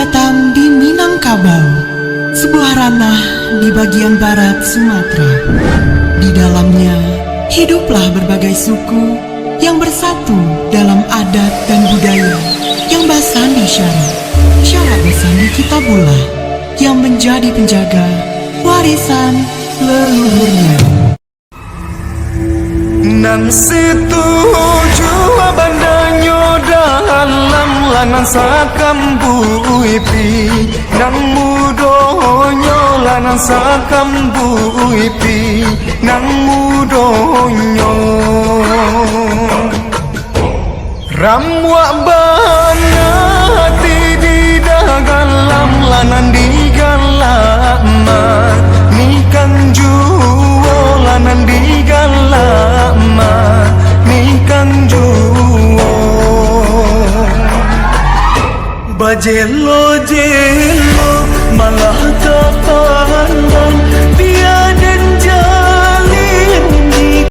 Batam di Minangkabau, sebuah ranah di bagian barat Sumatera. Di dalamnya hiduplah berbagai suku yang bersatu dalam adat dan budaya yang Basandi syarat Basandi Kitabullah yang menjadi penjaga warisan leluhurnya. Nan setuju abandanyo dalam lanang sakam buipi, nang mudonyo lanang sakam buipi, nang mudonyo ramwa bana hati di dalam lanan di galama, nikang juo lanan di galama, nikang juo bajelo jelo malah